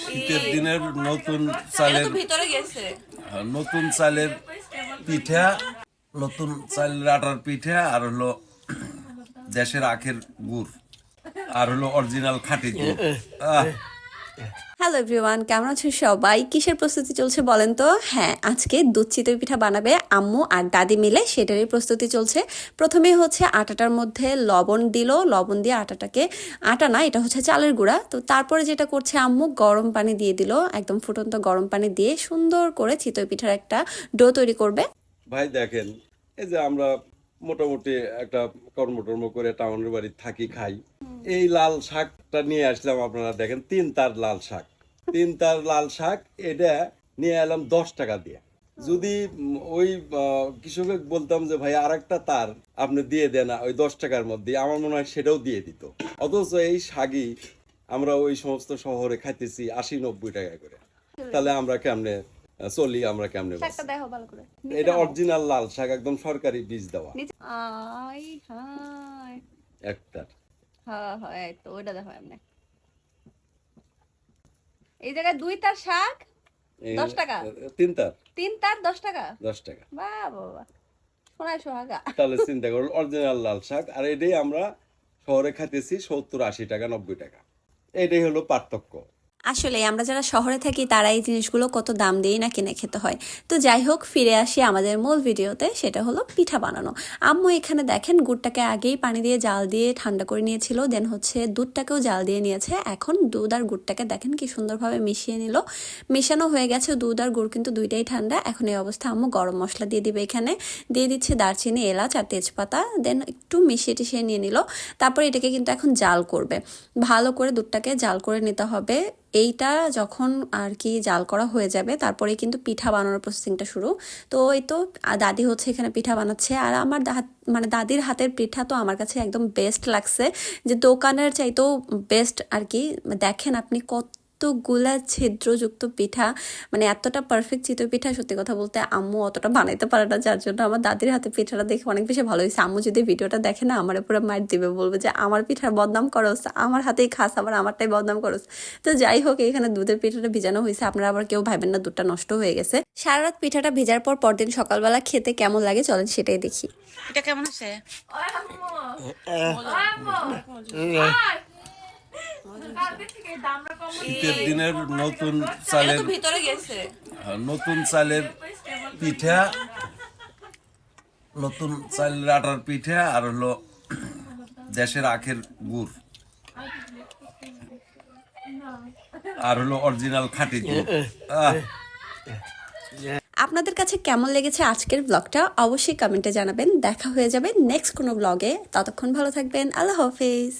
শীতের দিনের নতুন চালের পিঠা, নতুন চালের আটার পিঠা, আর হলো দেশের আখের গুড়, আর হলো অরিজিনাল খাঁটি দুধ। হ্যালো এভরিওয়ান, কেমন আছেন সবাই? কিসের প্রস্তুতি চলছে বলেন তো? হ্যাঁ, আজকে দুধ চিতই পিঠা বানাবে আম্মু আর দাদি মিলে, সেটারই প্রস্তুতি চলছে। প্রথমে হচ্ছে আটাটার মধ্যে লবণ দিল, লবণ দিয়ে আটাটাকে, আটা না, এটা হচ্ছে চালের গুঁড়া। তো তারপরে যেটা করছে আম্মু, গরম পানি দিয়ে দিল, একদম ফুটন্ত গরম পানি দিয়ে সুন্দর করে চিতই পিঠার একটা ডো তৈরি করবে। ভাই দেখেন, এই যে আমরা মোটামুটি একটা কর্মটর্ম করে টাউনের বাড়ি থাকি, খাই, এই লাল শাকটা নিয়ে আসলাম। আপনারা দেখেন, 3 তার লাল শাক, 3 তার লাল শাক, এটা নিয়ে এলাম 10 টাকা দিয়ে। যদি ওই কৃষকে বলতাম যে ভাই আর একটা তার আপনি দিয়ে দেন ওই 10 টাকার মধ্যে, আমার মনে হয় সেটাও দিয়ে দিত। অথচ এই শাকই আমরা ওই সমস্ত শহরে খাইতেছি 80-90 টাকা করে। তাহলে আমরা কেমনে চলি, আমরা কেমনে বাঁচি? দেখো ভালো করে, এটা অরিজিনাল লাল শাক, একদম সরকারি বীজ দেওয়া। একটা হ্যাঁ, তো ওইটা দেখো এমনি। এই জায়গায় 2 তার শাক 10 টাকা, 3 তার 3 তার 10 টাকা। 10 টাকা। বাবা, শোনায় সোহাগা। তাহলে চিন্তা করুন, অরিজিনাল লাল শাক। আর এটাই আমরা শহরে খাইতেছি 70-80 টাকা, 90 টাকা। এটাই হলো পার্থক্য। আসলে আমরা যারা শহরে থাকি তারা এই জিনিসগুলো কত দাম দিয়েই না কিনে খেতে হয়। তো যাই হোক, ফিরে আসি আমাদের মূল ভিডিওতে, সেটা হলো পিঠা বানানো। আম্মু এখানে দেখেন, গুড়টাকে আগেই পানি দিয়ে জাল দিয়ে ঠান্ডা করে নিয়েছিল, দেন হচ্ছে দুধটাকেও জাল দিয়ে নিয়েছে। এখন দুধ আর গুড়টাকে দেখেন কি সুন্দরভাবে মিশিয়ে নিল। মেশানো হয়ে গেছে, দুধ আর গুড় কিন্তু দুইটাই ঠান্ডা। এখন এই অবস্থা আম্মু গরম মশলা দিয়ে দিবে, এখানে দিয়ে দিচ্ছে দারচিনি, এলাচ আর তেজপাতা, দেন একটু মিশিয়ে টিশিয়ে নিয়ে নিল। তারপর এটাকে কিন্তু এখন জাল করবে, ভালো করে দুধটাকে জাল করে নিতে হবে। এইটা যখন আর কি জাল করা হয়ে যাবে, তারপরে কিন্তু পিঠা বানানোর প্রসেসিংটা শুরু। তো এই তো দাদি হচ্ছে এখানে পিঠা বানাচ্ছে, আর আমার মানে দাদির হাতের পিঠা তো আমার কাছে একদম বেস্ট লাগছে, যে দোকানের চাইতেও বেস্ট আর কি। দেখেন আপনি কতগুলা ছিদ্রযুক্ত পিঠা, মানে এতটা পারফেক্ট চিতই পিঠা, সত্যি কথা বলতে আম্মু অতটা বানাইতে পারে না, যার জন্য আমার দাদির হাতে পিঠাটা দেখে অনেক বেশি ভালো হয়েছে। আম্মু যদি ভিডিওটা দেখে না, আমার পুরো মার দিবে, বলবে যে আমার পিঠার বদনাম করস, আমার হাতেই খাস, আবার আমারটাই বদনাম করস। তো যাই হোক, এখানে দুধের পিঠাটা ভিজানো হয়েছে। আপনারা আবার কেউ ভাবেন না দুধটা নষ্ট হয়ে গেছে। সারা রাত পিঠাটা ভেজার পর পরদিন সকালবেলা খেতে কেমন লাগে চলেন সেটাই দেখি। এটা কেমন আছে? শীতের দিনের নতুন চালের পিঠা, নতুন চালের আটার পিঠা, আর হলো দেশের আখের গুড়, আর হলো অরিজিনাল খাঁটি দুধ। আপনাদের কাছে কেমন লেগেছে আজকের ব্লগটা অবশ্যই কমেন্টে জানাবেন। দেখা হয়ে যাবে নেক্সট কোনো ব্লগে, ততক্ষণ ভালো থাকবেন। আল্লাহ হাফেজ।